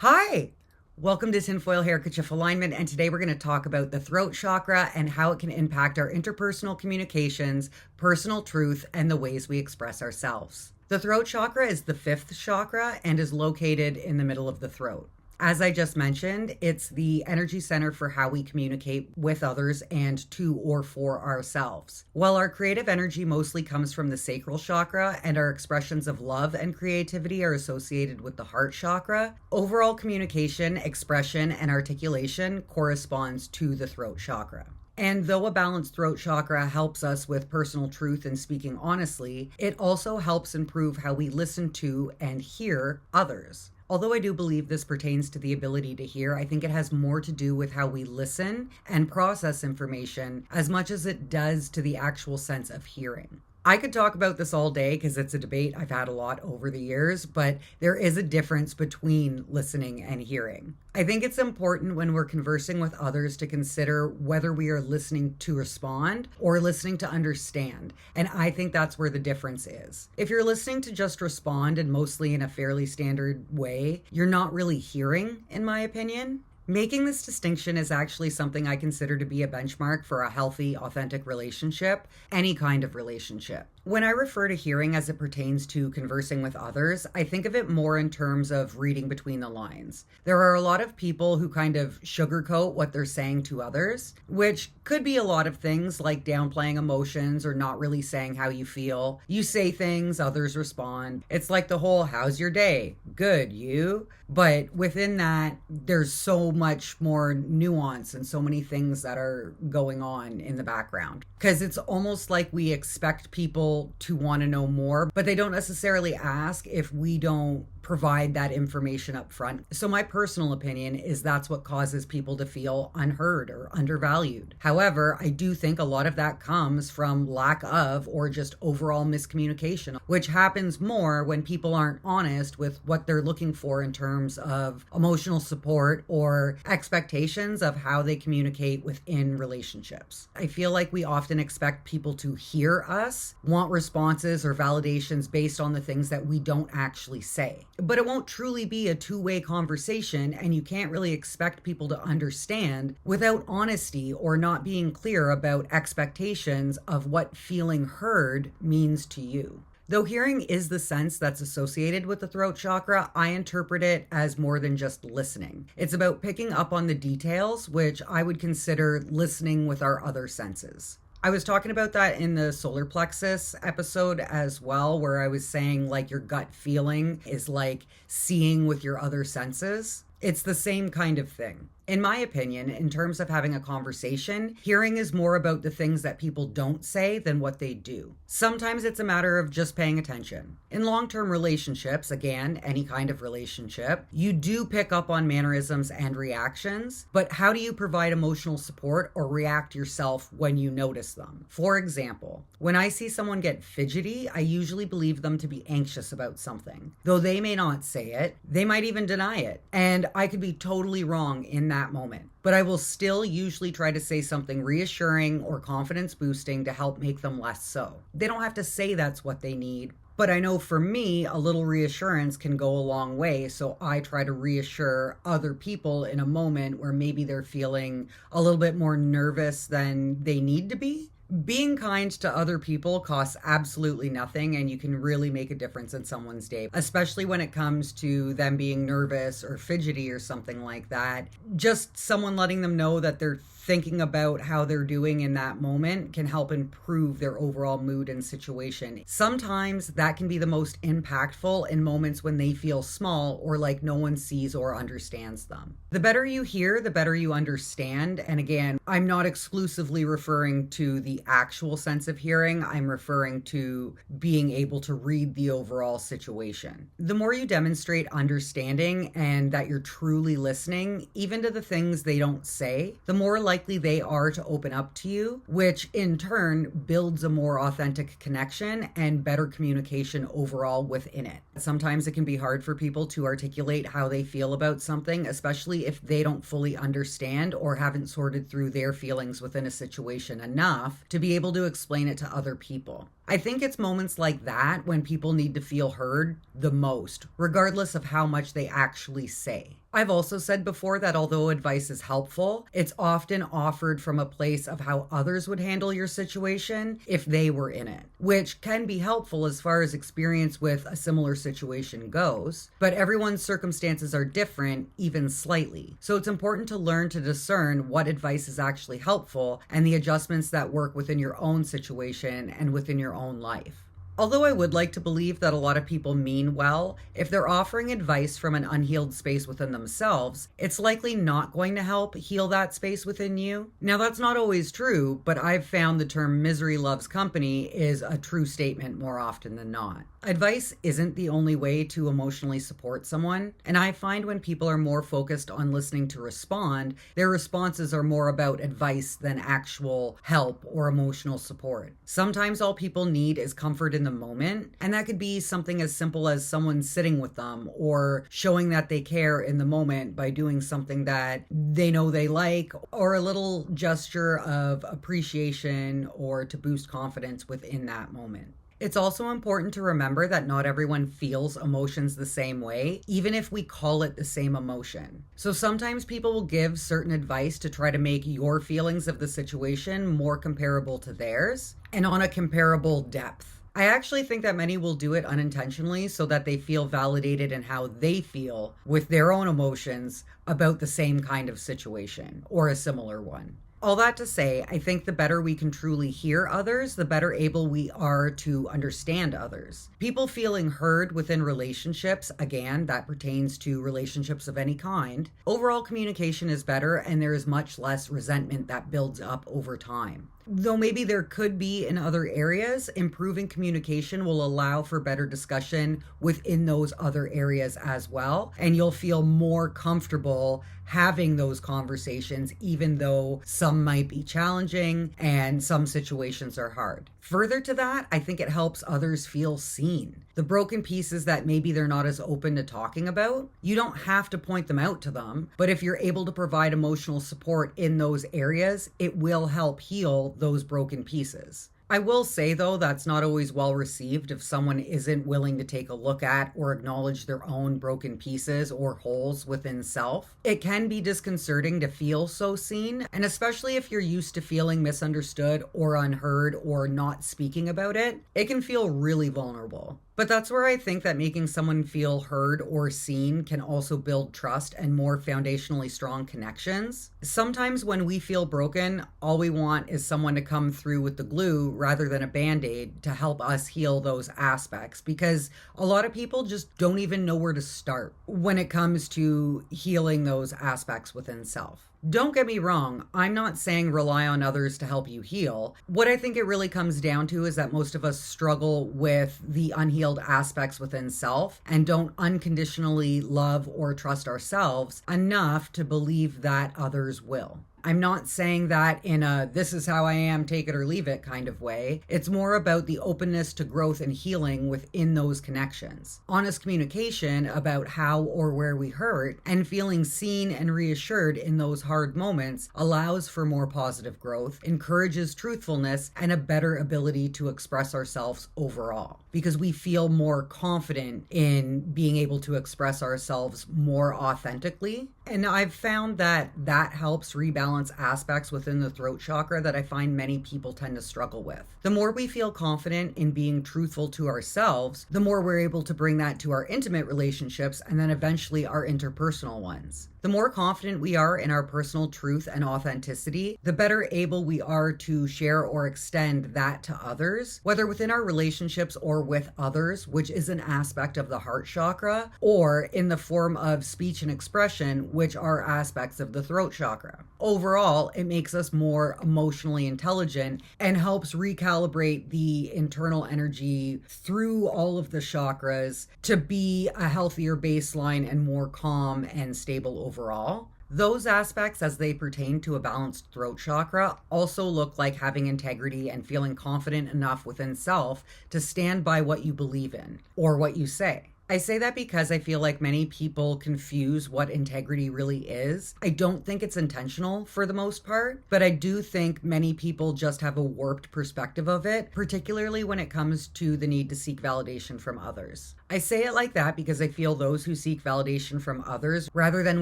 Hi, welcome to Tinfoil Handkerchief Alignment, and today we're going to talk about the throat chakra and how it can impact our interpersonal communications, personal truth, and the ways we express ourselves. The throat chakra is the fifth chakra and is located in the middle of the throat. As I just mentioned, it's the energy center for how we communicate with others and to or for ourselves. While our creative energy mostly comes from the sacral chakra and our expressions of love and creativity are associated with the heart chakra, overall communication, expression, and articulation corresponds to the throat chakra. And though a balanced throat chakra helps us with personal truth and speaking honestly, it also helps improve how we listen to and hear others. Although I do believe this pertains to the ability to hear, I think it has more to do with how we listen and process information as much as it does to the actual sense of hearing. I could talk about this all day because it's a debate I've had a lot over the years, but there is a difference between listening and hearing. I think it's important when we're conversing with others to consider whether we are listening to respond or listening to understand. And I think that's where the difference is. If you're listening to just respond, and mostly in a fairly standard way, you're not really hearing, in my opinion. Making this distinction is actually something I consider to be a benchmark for a healthy, authentic relationship, any kind of relationship. When I refer to hearing as it pertains to conversing with others, I think of it more in terms of reading between the lines. There are a lot of people who kind of sugarcoat what they're saying to others, which could be a lot of things like downplaying emotions or not really saying how you feel. You say things, others respond. It's like the whole, how's your day? Good, you? But within that, there's so much more nuance and so many things that are going on in the background. Because it's almost like we expect people to want to know more, but they don't necessarily ask if we don't provide that information up front. So my personal opinion is that's what causes people to feel unheard or undervalued. However, I do think a lot of that comes from lack of or just overall miscommunication, which happens more when people aren't honest with what they're looking for in terms of emotional support or expectations of how they communicate within relationships. I feel like we often expect people to hear us, want responses or validations based on the things that we don't actually say. But it won't truly be a two-way conversation, and you can't really expect people to understand without honesty or not being clear about expectations of what feeling heard means to you. Though hearing is the sense that's associated with the throat chakra, I interpret it as more than just listening. It's about picking up on the details, which I would consider listening with our other senses. I was talking about that in the solar plexus episode as well, where I was saying like your gut feeling is like seeing with your other senses. It's the same kind of thing. In my opinion, in terms of having a conversation, hearing is more about the things that people don't say than what they do. Sometimes it's a matter of just paying attention. In long-term relationships, again, any kind of relationship, you do pick up on mannerisms and reactions, but how do you provide emotional support or react yourself when you notice them? For example, when I see someone get fidgety, I usually believe them to be anxious about something. Though they may not say it, they might even deny it. And I could be totally wrong in that moment. But I will still usually try to say something reassuring or confidence boosting to help make them less so. They don't have to say that's what they need, but I know for me, a little reassurance can go a long way. So I try to reassure other people in a moment where maybe they're feeling a little bit more nervous than they need to be. Being kind to other people costs absolutely nothing, and you can really make a difference in someone's day, especially when it comes to them being nervous or fidgety or something like that. Just someone letting them know that they're thinking about how they're doing in that moment can help improve their overall mood and situation. Sometimes that can be the most impactful in moments when they feel small or like no one sees or understands them. The better you hear, the better you understand. And again, I'm not exclusively referring to the actual sense of hearing. I'm referring to being able to read the overall situation. The more you demonstrate understanding and that you're truly listening, even to the things they don't say, the more likely they are to open up to you, which in turn builds a more authentic connection and better communication overall within it. Sometimes it can be hard for people to articulate how they feel about something, especially if they don't fully understand or haven't sorted through their feelings within a situation enough to be able to explain it to other people. I think it's moments like that when people need to feel heard the most, regardless of how much they actually say. I've also said before that although advice is helpful, it's often offered from a place of how others would handle your situation if they were in it, which can be helpful as far as experience with a similar situation goes, but everyone's circumstances are different, even slightly. So it's important to learn to discern what advice is actually helpful and the adjustments that work within your own situation and within your own life. Although I would like to believe that a lot of people mean well, if they're offering advice from an unhealed space within themselves, it's likely not going to help heal that space within you. Now, that's not always true, but I've found the term misery loves company is a true statement more often than not. Advice isn't the only way to emotionally support someone, and I find when people are more focused on listening to respond, their responses are more about advice than actual help or emotional support. Sometimes all people need is comfort in the moment, and that could be something as simple as someone sitting with them or showing that they care in the moment by doing something that they know they like, or a little gesture of appreciation or to boost confidence within that moment. It's also important to remember that not everyone feels emotions the same way, even if we call it the same emotion. So sometimes people will give certain advice to try to make your feelings of the situation more comparable to theirs and on a comparable depth. I actually think that many will do it unintentionally so that they feel validated in how they feel with their own emotions about the same kind of situation or a similar one. All that to say, I think the better we can truly hear others, the better able we are to understand others. People feeling heard within relationships, again, that pertains to relationships of any kind, overall communication is better and there is much less resentment that builds up over time. Though maybe there could be in other areas, improving communication will allow for better discussion within those other areas as well. And you'll feel more comfortable having those conversations, even though some might be challenging and some situations are hard. Further to that, I think it helps others feel seen. The broken pieces that maybe they're not as open to talking about, you don't have to point them out to them, but if you're able to provide emotional support in those areas, it will help heal those broken pieces. I will say, though, that's not always well received if someone isn't willing to take a look at or acknowledge their own broken pieces or holes within self. It can be disconcerting to feel so seen, and especially if you're used to feeling misunderstood or unheard or not speaking about it, it can feel really vulnerable. But that's where I think that making someone feel heard or seen can also build trust and more foundationally strong connections. Sometimes when we feel broken, all we want is someone to come through with the glue rather than a band-aid to help us heal those aspects, because a lot of people just don't even know where to start when it comes to healing those aspects within self. Don't get me wrong, I'm not saying rely on others to help you heal. What I think it really comes down to is that most of us struggle with the unhealed aspects within self and don't unconditionally love or trust ourselves enough to believe that others will. I'm not saying that in a this is how I am, take it or leave it kind of way. It's more about the openness to growth and healing within those connections. Honest communication about how or where we hurt and feeling seen and reassured in those hard moments allows for more positive growth, encourages truthfulness, and a better ability to express ourselves overall, because we feel more confident in being able to express ourselves more authentically. And I've found that that helps rebalance aspects within the throat chakra that I find many people tend to struggle with. The more we feel confident in being truthful to ourselves, the more we're able to bring that to our intimate relationships and then eventually our interpersonal ones. The more confident we are in our personal truth and authenticity, the better able we are to share or extend that to others, whether within our relationships or with others, which is an aspect of the heart chakra, or in the form of speech and expression, which are aspects of the throat chakra. Overall, it makes us more emotionally intelligent and helps recalibrate the internal energy through all of the chakras to be a healthier baseline and more calm and stable overall. Those aspects, as they pertain to a balanced throat chakra, also look like having integrity and feeling confident enough within self to stand by what you believe in or what you say. I say that because I feel like many people confuse what integrity really is. I don't think it's intentional for the most part, but I do think many people just have a warped perspective of it, particularly when it comes to the need to seek validation from others. I say it like that because I feel those who seek validation from others rather than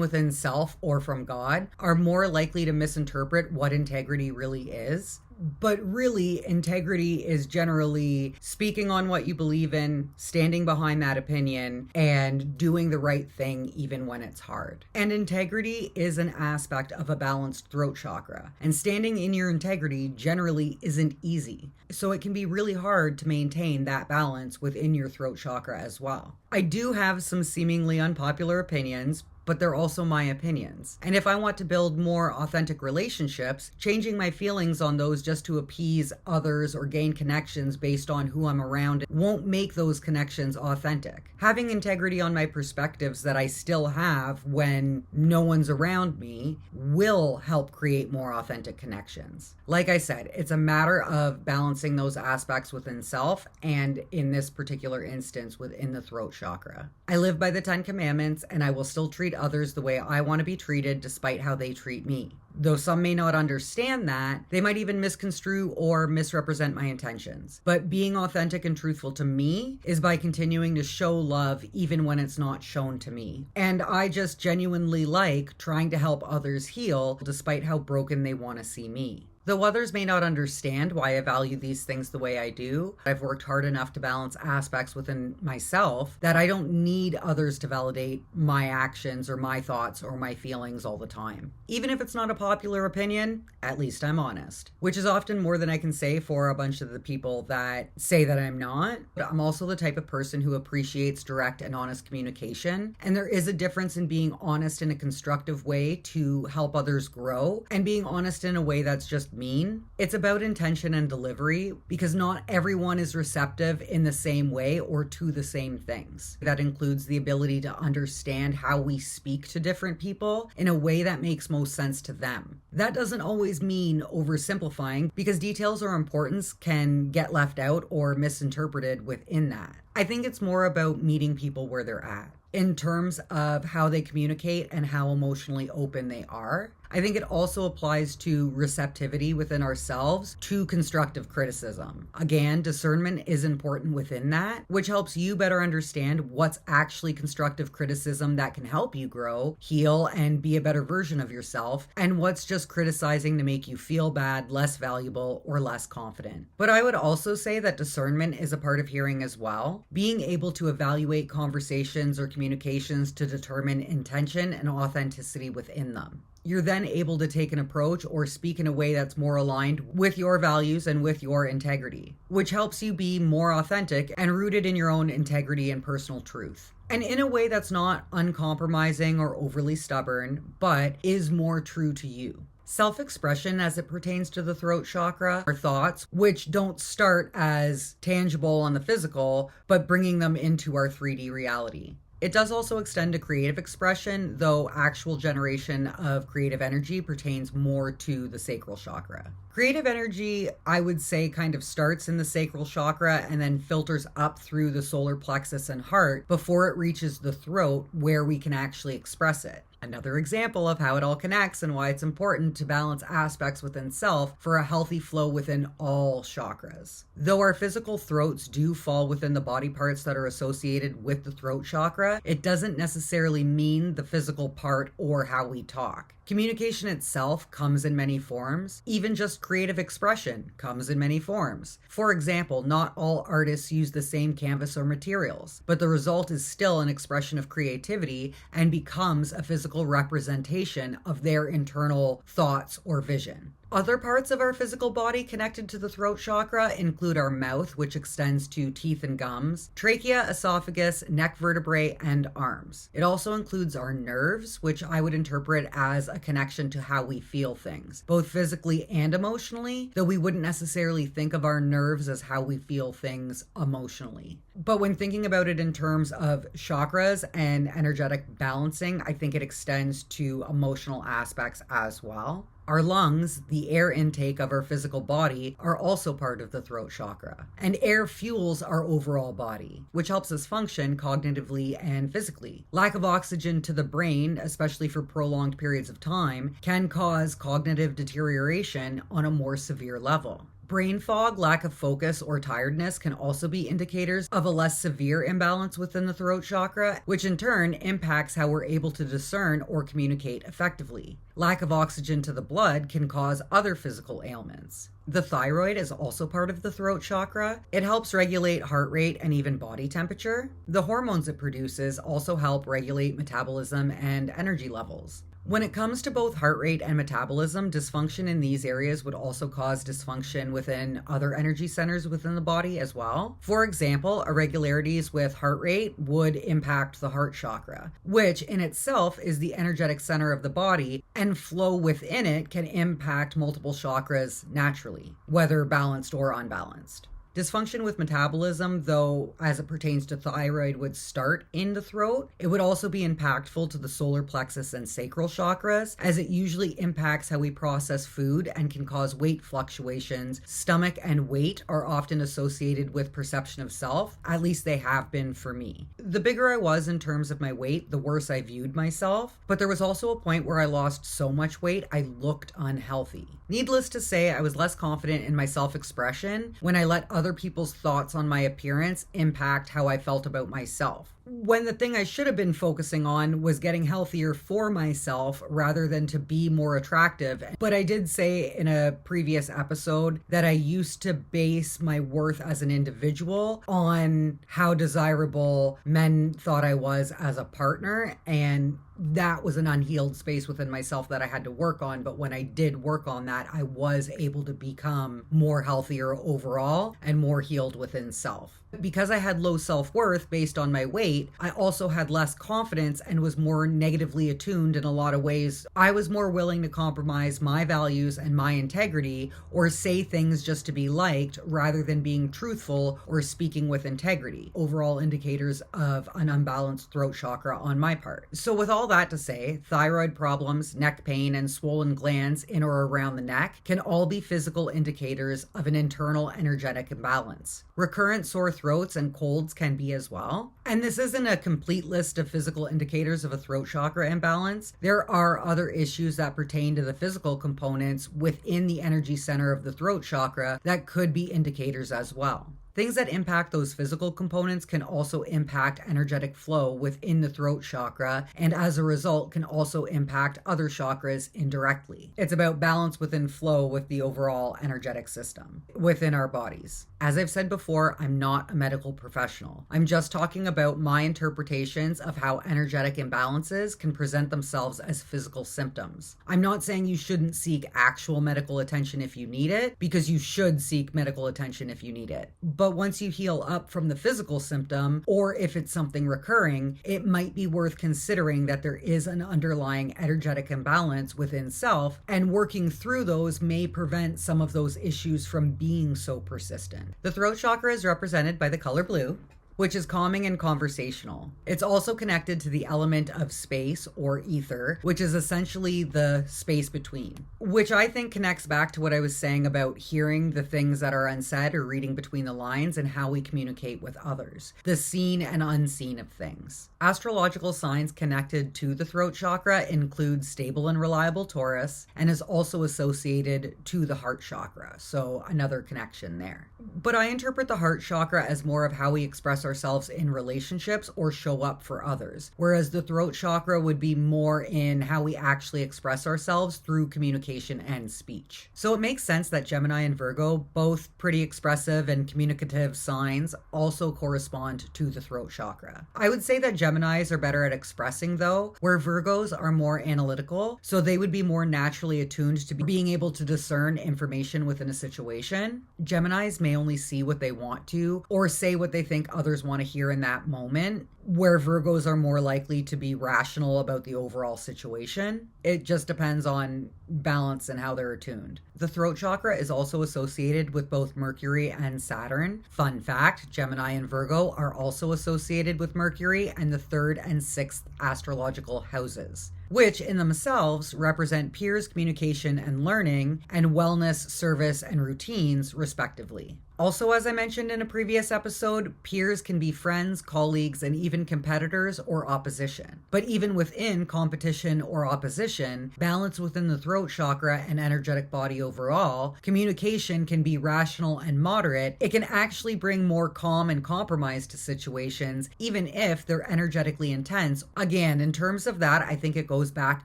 within self or from God are more likely to misinterpret what integrity really is. But really, integrity is generally speaking on what you believe in, standing behind that opinion, and doing the right thing even when it's hard. And integrity is an aspect of a balanced throat chakra. And standing in your integrity generally isn't easy. So it can be really hard to maintain that balance within your throat chakra as well. I do have some seemingly unpopular opinions, but they're also my opinions. And if I want to build more authentic relationships, changing my feelings on those just to appease others or gain connections based on who I'm around won't make those connections authentic. Having integrity on my perspectives that I still have when no one's around me will help create more authentic connections. Like I said, it's a matter of balancing those aspects within self and in this particular instance within the throat chakra. I live by the 10 Commandments and I will still treat others the way I want to be treated despite how they treat me. Though some may not understand that, they might even misconstrue or misrepresent my intentions. But being authentic and truthful to me is by continuing to show love even when it's not shown to me. And I just genuinely like trying to help others heal despite how broken they want to see me. Though others may not understand why I value these things the way I do, I've worked hard enough to balance aspects within myself that I don't need others to validate my actions or my thoughts or my feelings all the time. Even if it's not a popular opinion, at least I'm honest, which is often more than I can say for a bunch of the people that say that I'm not. But I'm also the type of person who appreciates direct and honest communication. And there is a difference in being honest in a constructive way to help others grow and being honest in a way that's just mean. It's about intention and delivery because not everyone is receptive in the same way or to the same things. That includes the ability to understand how we speak to different people in a way that makes most sense to them. That doesn't always mean oversimplifying because details or importance can get left out or misinterpreted within that. I think it's more about meeting people where they're at in terms of how they communicate and how emotionally open they are. I think it also applies to receptivity within ourselves to constructive criticism. Again, discernment is important within that, which helps you better understand what's actually constructive criticism that can help you grow, heal, and be a better version of yourself, and what's just criticizing to make you feel bad, less valuable, or less confident. But I would also say that discernment is a part of hearing as well. Being able to evaluate conversations or communications to determine intention and authenticity within them. You're then able to take an approach or speak in a way that's more aligned with your values and with your integrity, which helps you be more authentic and rooted in your own integrity and personal truth. And in a way that's not uncompromising or overly stubborn, but is more true to you. Self-expression as it pertains to the throat chakra are thoughts which don't start as tangible on the physical, but bringing them into our 3D reality. It does also extend to creative expression, though actual generation of creative energy pertains more to the sacral chakra. Creative energy, I would say, kind of starts in the sacral chakra and then filters up through the solar plexus and heart before it reaches the throat where we can actually express it. Another example of how it all connects and why it's important to balance aspects within self for a healthy flow within all chakras. Though our physical throats do fall within the body parts that are associated with the throat chakra, it doesn't necessarily mean the physical part or how we talk. Communication itself comes in many forms. Even just creative expression comes in many forms. For example, not all artists use the same canvas or materials, but the result is still an expression of creativity and becomes a physical representation of their internal thoughts or vision. Other parts of our physical body connected to the throat chakra include our mouth, which extends to teeth and gums, trachea, esophagus, neck vertebrae, and arms. It also includes our nerves, which I would interpret as a connection to how we feel things, both physically and emotionally, though we wouldn't necessarily think of our nerves as how we feel things emotionally. But when thinking about it in terms of chakras and energetic balancing, I think it extends to emotional aspects as well. Our lungs, the air intake of our physical body, are also part of the throat chakra. And air fuels our overall body, which helps us function cognitively and physically. Lack of oxygen to the brain, especially for prolonged periods of time, can cause cognitive deterioration on a more severe level. Brain fog, lack of focus, or tiredness can also be indicators of a less severe imbalance within the throat chakra, which in turn impacts how we're able to discern or communicate effectively. Lack of oxygen to the blood can cause other physical ailments. The thyroid is also part of the throat chakra. It helps regulate heart rate and even body temperature. The hormones it produces also help regulate metabolism and energy levels. When it comes to both heart rate and metabolism, dysfunction in these areas would also cause dysfunction within other energy centers within the body as well. For example, irregularities with heart rate would impact the heart chakra, which in itself is the energetic center of the body, and flow within it can impact multiple chakras naturally, whether balanced or unbalanced. Dysfunction with metabolism, though, as it pertains to thyroid, would start in the throat. It would also be impactful to the solar plexus and sacral chakras, as it usually impacts how we process food and can cause weight fluctuations. Stomach and weight are often associated with perception of self, at least they have been for me. The bigger I was in terms of my weight, the worse I viewed myself, but there was also a point where I lost so much weight I looked unhealthy. Needless to say, I was less confident in my self-expression when I let other people's thoughts on my appearance impact how I felt about myself, when the thing I should have been focusing on was getting healthier for myself rather than to be more attractive. But I did say in a previous episode that I used to base my worth as an individual on how desirable men thought I was as a partner, and that was an unhealed space within myself that I had to work on. But when I did work on that, I was able to become more healthier overall and more healed within self. Because I had low self-worth based on my weight, I also had less confidence and was more negatively attuned in a lot of ways. I was more willing to compromise my values and my integrity, or say things just to be liked rather than being truthful or speaking with integrity. Overall indicators of an unbalanced throat chakra on my part. So with all that to say, thyroid problems, neck pain, and swollen glands in or around the neck can all be physical indicators of an internal energetic imbalance. Recurrent sore throats and colds can be as well. And this isn't a complete list of physical indicators of a throat chakra imbalance. There are other issues that pertain to the physical components within the energy center of the throat chakra that could be indicators as well. Things that impact those physical components can also impact energetic flow within the throat chakra, and as a result can also impact other chakras indirectly. It's about balance within flow with the overall energetic system within our bodies. As I've said before, I'm not a medical professional. I'm just talking about my interpretations of how energetic imbalances can present themselves as physical symptoms. I'm not saying you shouldn't seek actual medical attention if you need it, because you should seek medical attention if you need it. But once you heal up from the physical symptom, or if it's something recurring, it might be worth considering that there is an underlying energetic imbalance within self, and working through those may prevent some of those issues from being so persistent. The throat chakra is represented by the color blue, which is calming and conversational. It's also connected to the element of space or ether, which is essentially the space between, which I think connects back to what I was saying about hearing the things that are unsaid or reading between the lines and how we communicate with others, the seen and unseen of things. Astrological signs connected to the throat chakra include stable and reliable Taurus, and is also associated to the heart chakra, so another connection there. But I interpret the heart chakra as more of how we express ourselves in relationships or show up for others, whereas the throat chakra would be more in how we actually express ourselves through communication and speech. So it makes sense that Gemini and Virgo, both pretty expressive and communicative signs, also correspond to the throat chakra. I would say that Geminis are better at expressing though, where Virgos are more analytical, so they would be more naturally attuned to being able to discern information within a situation. Geminis may only see what they want to, or say what they think others want to hear in that moment, where Virgos are more likely to be rational about the overall situation. It just depends on balance and how they're attuned. The throat chakra is also associated with both Mercury and Saturn. Fun fact, Gemini and Virgo are also associated with Mercury and the 3rd and 6th astrological houses. which in themselves represent peers, communication and learning, and wellness, service, and routines, respectively. Also, as I mentioned in a previous episode, peers can be friends, colleagues, and even competitors or opposition. But even within competition or opposition, balance within the throat chakra and energetic body overall, communication can be rational and moderate. It can actually bring more calm and compromise to situations, even if they're energetically intense. Again, in terms of that, I think it goes back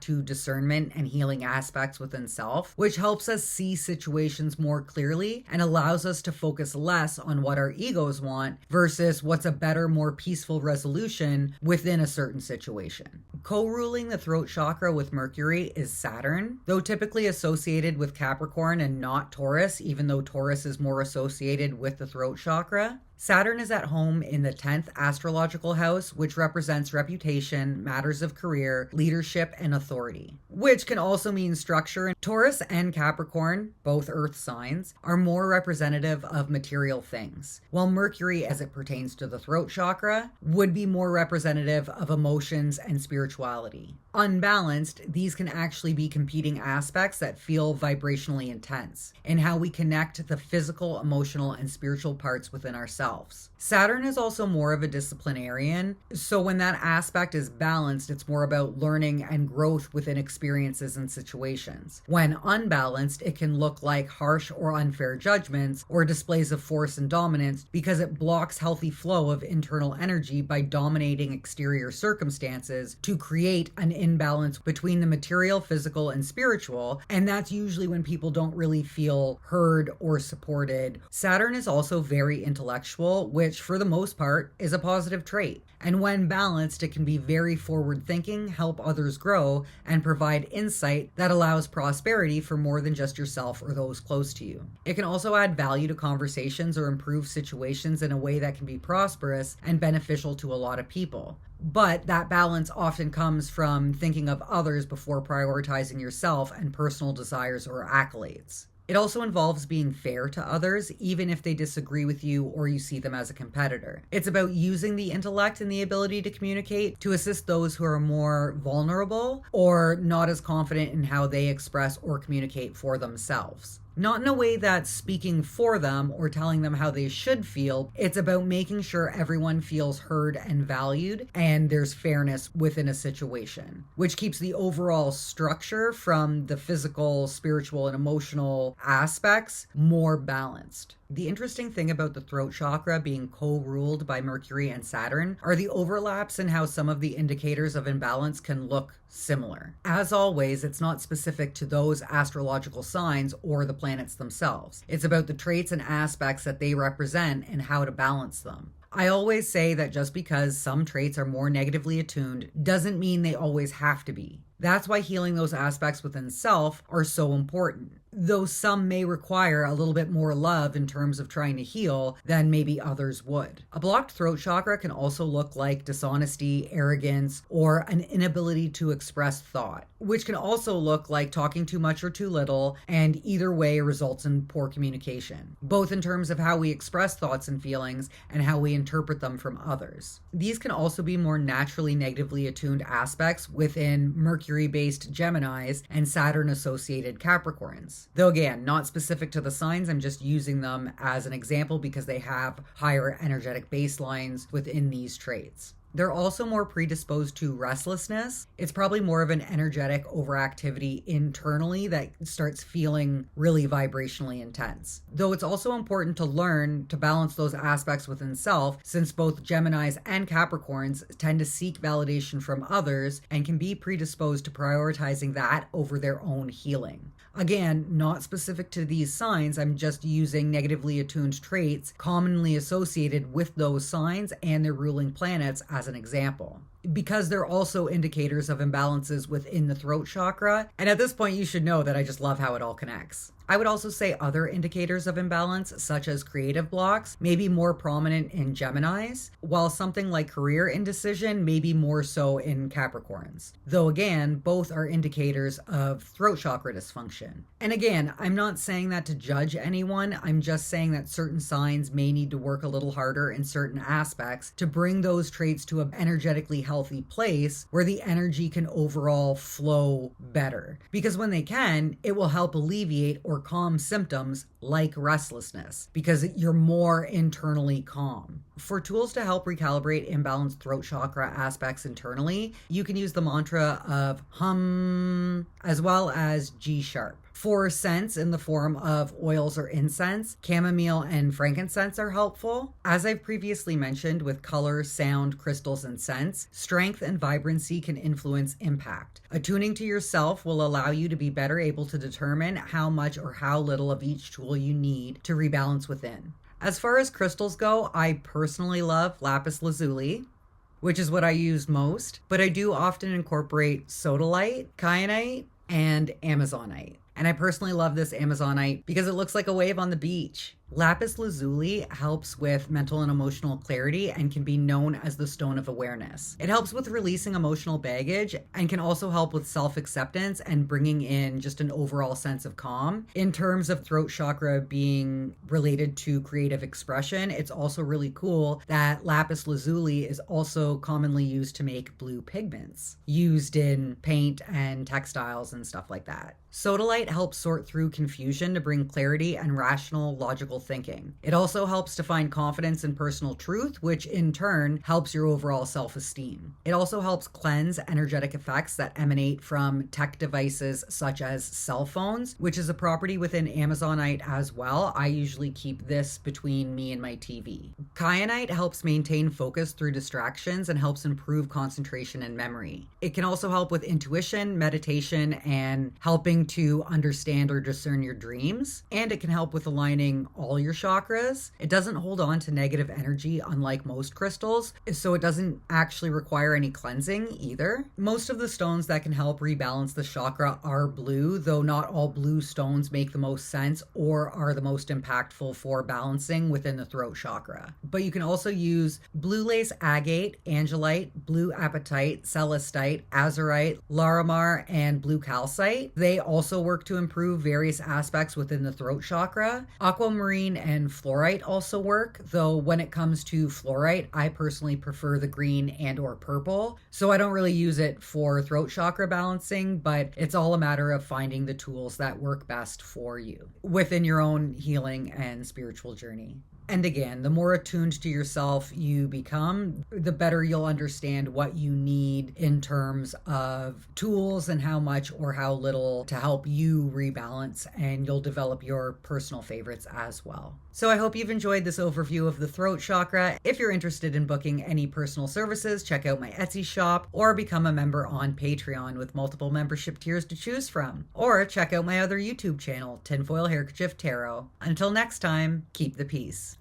to discernment and healing aspects within self, which helps us see situations more clearly and allows us to focus less on what our egos want versus what's a better, more peaceful resolution within a certain situation. Co-ruling the throat chakra with Mercury is Saturn, though typically associated with Capricorn and not Taurus, even though Taurus is more associated with the throat chakra. Saturn is at home in the 10th astrological house, which represents reputation, matters of career, leadership, and authority, which can also mean structure. Taurus and Capricorn, both earth signs, are more representative of material things, while Mercury, as it pertains to the throat chakra, would be more representative of emotions and spirituality. Unbalanced, these can actually be competing aspects that feel vibrationally intense in how we connect the physical, emotional, and spiritual parts within ourselves. Saturn is also more of a disciplinarian, so when that aspect is balanced, it's more about learning and growth within experiences and situations. When unbalanced, it can look like harsh or unfair judgments or displays of force and dominance because it blocks healthy flow of internal energy by dominating exterior circumstances to create an imbalance between the material, physical, and spiritual, and that's usually when people don't really feel heard or supported. Saturn is also very intellectual, which for the most part is a positive trait. And when balanced, it can be very forward-thinking, help others grow, and provide insight that allows prosperity for more than just yourself or those close to you. It can also add value to conversations or improve situations in a way that can be prosperous and beneficial to a lot of people. But that balance often comes from thinking of others before prioritizing yourself and personal desires or accolades. It also involves being fair to others, even if they disagree with you or you see them as a competitor. It's about using the intellect and the ability to communicate to assist those who are more vulnerable or not as confident in how they express or communicate for themselves. Not in a way that's speaking for them or telling them how they should feel. It's about making sure everyone feels heard and valued and there's fairness within a situation, which keeps the overall structure from the physical, spiritual, and emotional aspects more balanced. The interesting thing about the throat chakra being co-ruled by Mercury and Saturn are the overlaps in how some of the indicators of imbalance can look similar. As always, it's not specific to those astrological signs or the planets themselves. It's about the traits and aspects that they represent and how to balance them. I always say that just because some traits are more negatively attuned doesn't mean they always have to be. That's why healing those aspects within self are so important. Though some may require a little bit more love in terms of trying to heal than maybe others would. A blocked throat chakra can also look like dishonesty, arrogance, or an inability to express thought, which can also look like talking too much or too little, and either way results in poor communication, both in terms of how we express thoughts and feelings and how we interpret them from others. These can also be more naturally negatively attuned aspects within Mercury-based Geminis and Saturn-associated Capricorns. Though again, not specific to the signs, I'm just using them as an example because they have higher energetic baselines within these traits. They're also more predisposed to restlessness. It's probably more of an energetic overactivity internally that starts feeling really vibrationally intense. Though it's also important to learn to balance those aspects within self, since both Geminis and Capricorns tend to seek validation from others and can be predisposed to prioritizing that over their own healing. Again, not specific to these signs, I'm just using negatively attuned traits commonly associated with those signs and their ruling planets as an example, because they're also indicators of imbalances within the throat chakra. And at this point, you should know that I just love how it all connects. I would also say other indicators of imbalance, such as creative blocks, may be more prominent in Geminis, while something like career indecision may be more so in Capricorns. Though again, both are indicators of throat chakra dysfunction. And again, I'm not saying that to judge anyone, I'm just saying that certain signs may need to work a little harder in certain aspects to bring those traits to an energetically healthy place where the energy can overall flow better. Because when they can, it will help alleviate or calm symptoms like restlessness because you're more internally calm. For tools to help recalibrate imbalanced throat chakra aspects internally, you can use the mantra of hum as well as G sharp. For scents in the form of oils or incense, chamomile and frankincense are helpful. As I've previously mentioned, with color, sound, crystals, and scents, strength and vibrancy can influence impact. Attuning to yourself will allow you to be better able to determine how much or how little of each tool you need to rebalance within. As far as crystals go, I personally love lapis lazuli, which is what I use most, but I do often incorporate sodalite, kyanite, and amazonite. And I personally love this amazonite because it looks like a wave on the beach. Lapis lazuli helps with mental and emotional clarity and can be known as the stone of awareness. It helps with releasing emotional baggage and can also help with self-acceptance and bringing in just an overall sense of calm. In terms of throat chakra being related to creative expression, it's also really cool that lapis lazuli is also commonly used to make blue pigments, used in paint and textiles and stuff like that. Sodalite helps sort through confusion to bring clarity and rational, logical thinking. It also helps to find confidence in personal truth, which in turn helps your overall self-esteem. It also helps cleanse energetic effects that emanate from tech devices such as cell phones, which is a property within amazonite as well. I usually keep this between me and my TV. Kyanite helps maintain focus through distractions and helps improve concentration and memory. It can also help with intuition, meditation, and helping to understand or discern your dreams. And it can help with aligning all your chakras. It doesn't hold on to negative energy unlike most crystals, so it doesn't actually require any cleansing either. Most of the stones that can help rebalance the chakra are blue, though not all blue stones make the most sense or are the most impactful for balancing within the throat chakra. But you can also use blue lace agate, angelite, blue apatite, celestite, azurite, larimar, and blue calcite. They also work to improve various aspects within the throat chakra. Aquamarine and fluorite also work, though when it comes to fluorite, I personally prefer the green and or purple. So I don't really use it for throat chakra balancing, but it's all a matter of finding the tools that work best for you within your own healing and spiritual journey. And again, the more attuned to yourself you become, the better you'll understand what you need in terms of tools and how much or how little to help you rebalance, and you'll develop your personal favorites as well. So I hope you've enjoyed this overview of the throat chakra. If you're interested in booking any personal services, check out my Etsy shop or become a member on Patreon with multiple membership tiers to choose from. Or check out my other YouTube channel, Tinfoil Handkerchief Tarot. Until next time, keep the peace.